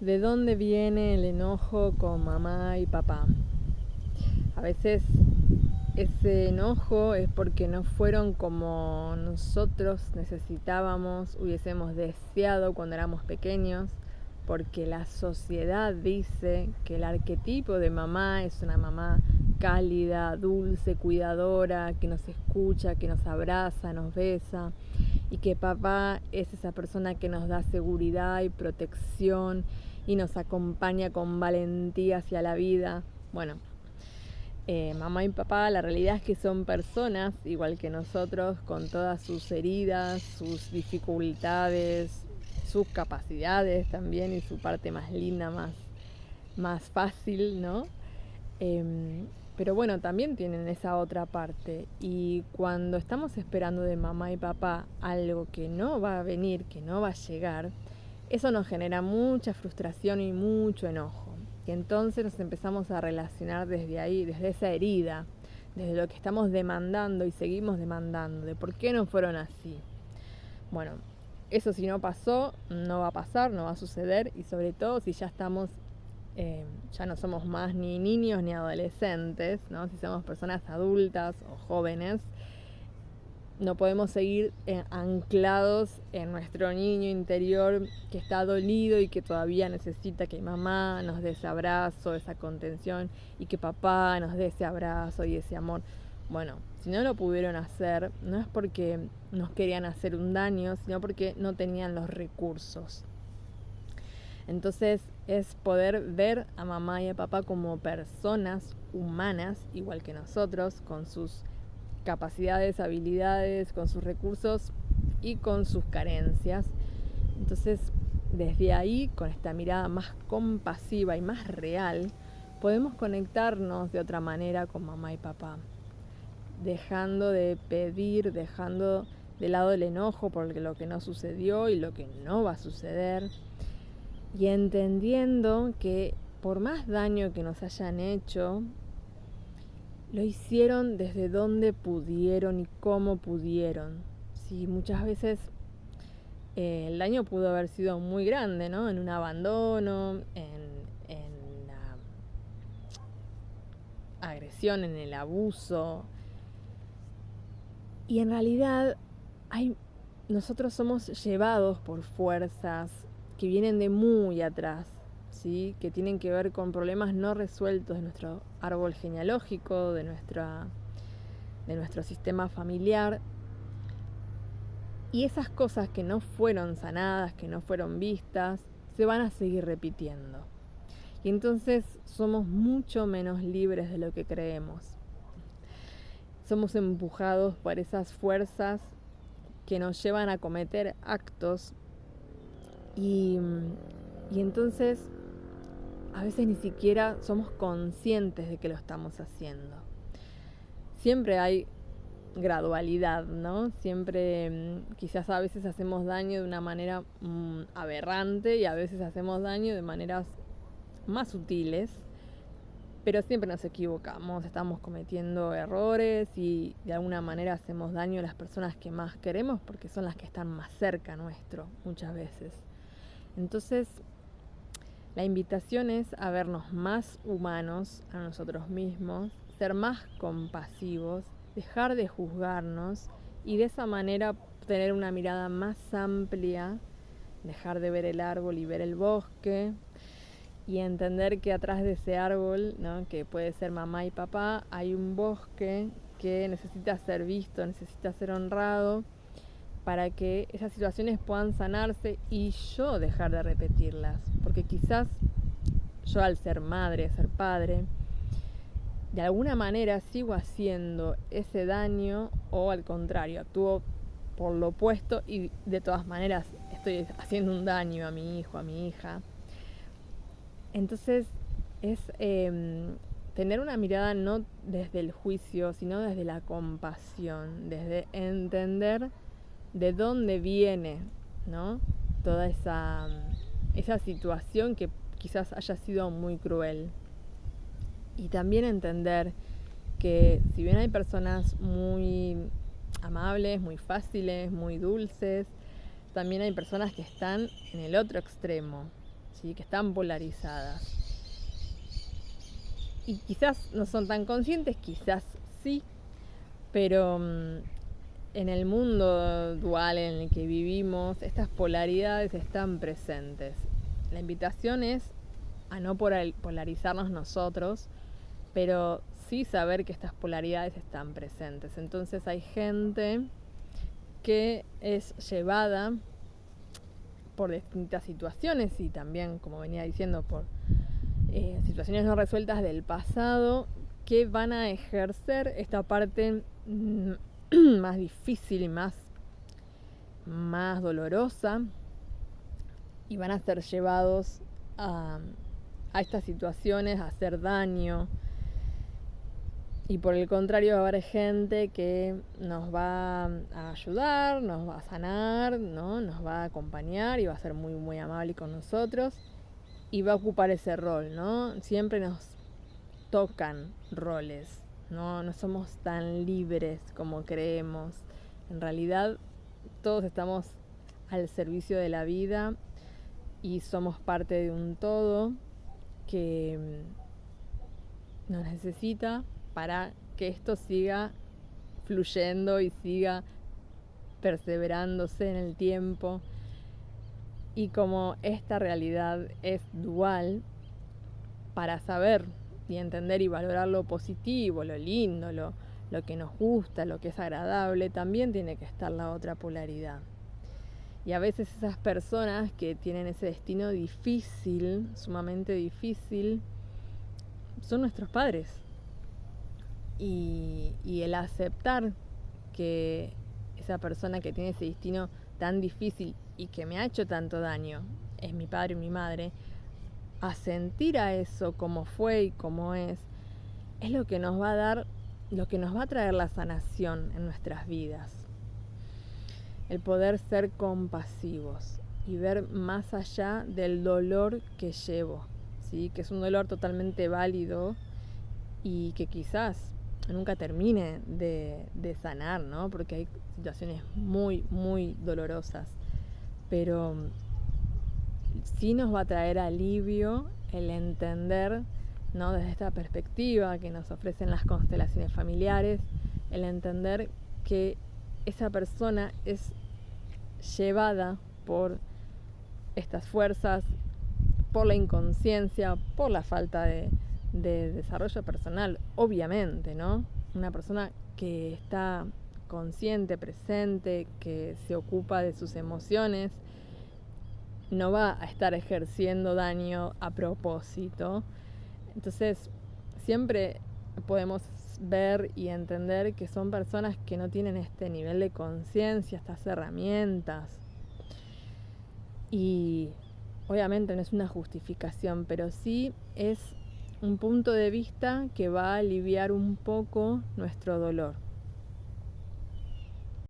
¿De dónde viene el enojo con mamá y papá? A veces ese enojo es porque no fueron como nosotros necesitábamos, hubiésemos deseado cuando éramos pequeños, porque la sociedad dice que el arquetipo de mamá es una mamá cálida, dulce, cuidadora, que nos escucha, que nos abraza, nos besa, y que papá es esa persona que nos da seguridad y protección y nos acompaña con valentía hacia la vida. Bueno, mamá y papá, la realidad es que son personas igual que nosotros, con todas sus heridas, sus dificultades, sus capacidades también, y su parte más linda, más fácil, ¿no? Pero bueno, también tienen esa otra parte, y cuando estamos esperando de mamá y papá algo que no va a venir, que no va a llegar, eso nos genera mucha frustración y mucho enojo. Y entonces nos empezamos a relacionar desde ahí, desde esa herida, desde lo que estamos demandando y seguimos demandando, de por qué no fueron así. Bueno, eso si no pasó, no va a pasar, no va a suceder, y sobre todo si ya estamos, ya no somos más ni niños ni adolescentes, ¿no? Si somos personas adultas o jóvenes, no podemos seguir anclados en nuestro niño interior que está dolido y que todavía necesita que mamá nos dé ese abrazo, esa contención, y que papá nos dé ese abrazo y ese amor. Bueno, si no lo pudieron hacer, no es porque nos querían hacer un daño, sino porque no tenían los recursos. Entonces es poder ver a mamá y a papá como personas humanas, igual que nosotros, con sus capacidades, habilidades, con sus recursos y con sus carencias. Entonces, desde ahí, con esta mirada más compasiva y más real, podemos conectarnos de otra manera con mamá y papá, dejando de pedir, dejando de lado el enojo por lo que no sucedió y lo que no va a suceder, y entendiendo que por más daño que nos hayan hecho, lo hicieron desde donde pudieron y cómo pudieron. Sí, muchas veces el daño pudo haber sido muy grande, ¿no? En un abandono, en la agresión, en el abuso. Y en realidad nosotros somos llevados por fuerzas que vienen de muy atrás, ¿sí? Que tienen que ver con problemas no resueltos de nuestro árbol genealógico, de nuestro sistema familiar. Y esas cosas que no fueron sanadas, que no fueron vistas, se van a seguir repitiendo. Y entonces somos mucho menos libres de lo que creemos. Somos empujados por esas fuerzas que nos llevan a cometer actos y entonces a veces ni siquiera somos conscientes de que lo estamos haciendo. Siempre hay gradualidad, ¿no? Siempre quizás a veces hacemos daño de una manera aberrante, y a veces hacemos daño de maneras más sutiles, pero siempre nos equivocamos, estamos cometiendo errores y de alguna manera hacemos daño a las personas que más queremos, porque son las que están más cerca nuestro muchas veces. Entonces, la invitación es a vernos más humanos a nosotros mismos, ser más compasivos, dejar de juzgarnos y de esa manera tener una mirada más amplia, dejar de ver el árbol y ver el bosque, y entender que atrás de ese árbol, ¿no?, que puede ser mamá y papá, hay un bosque que necesita ser visto, necesita ser honrado, para que esas situaciones puedan sanarse y yo dejar de repetirlas. Porque quizás yo, al ser madre, ser padre, de alguna manera sigo haciendo ese daño, o al contrario, actúo por lo opuesto y de todas maneras estoy haciendo un daño a mi hijo, a mi hija. Entonces es tener una mirada no desde el juicio, sino desde la compasión, desde entender de dónde viene, ¿no?, toda esa situación que quizás haya sido muy cruel. Y también entender que si bien hay personas muy amables, muy fáciles, muy dulces, también hay personas que están en el otro extremo, ¿sí? Que están polarizadas. Y quizás no son tan conscientes, quizás sí, pero en el mundo dual en el que vivimos, estas polaridades están presentes. La invitación es a no polarizarnos nosotros, pero sí saber que estas polaridades están presentes. Entonces hay gente que es llevada por distintas situaciones y también, como venía diciendo, por situaciones no resueltas del pasado, que van a ejercer esta parte más difícil y más dolorosa, y van a ser llevados a estas situaciones, a hacer daño. Y por el contrario va a haber gente que nos va a ayudar, nos va a sanar, ¿no? Nos va a acompañar y va a ser muy, muy amable con nosotros y va a ocupar ese rol, ¿no? Siempre nos tocan roles, ¿no? No somos tan libres como creemos. En realidad todos estamos al servicio de la vida y somos parte de un todo que nos necesita para que esto siga fluyendo y siga perseverándose en el tiempo. Y como esta realidad es dual, para saber y entender y valorar lo positivo, lo lindo, lo que nos gusta, lo que es agradable, también tiene que estar la otra polaridad. Y a veces esas personas que tienen ese destino difícil, sumamente difícil, son nuestros padres. Y el aceptar que esa persona que tiene ese destino tan difícil y que me ha hecho tanto daño es mi padre y mi madre, a sentir a eso como fue y como es lo que nos va a dar, lo que nos va a traer la sanación en nuestras vidas. El poder ser compasivos y ver más allá del dolor que llevo, ¿sí? Que es un dolor totalmente válido y que quizás nunca termine de sanar, ¿no? Porque hay situaciones muy, muy dolorosas, pero sí nos va a traer alivio el entender, ¿no? Desde esta perspectiva que nos ofrecen las constelaciones familiares, el entender que esa persona es llevada por estas fuerzas, por la inconsciencia, por la falta de desarrollo personal, obviamente, ¿no? Una persona que está consciente, presente, que se ocupa de sus emociones, no va a estar ejerciendo daño a propósito. Entonces, siempre podemos ver y entender que son personas que no tienen este nivel de conciencia, estas herramientas. Y obviamente no es una justificación, pero sí es un punto de vista que va a aliviar un poco nuestro dolor.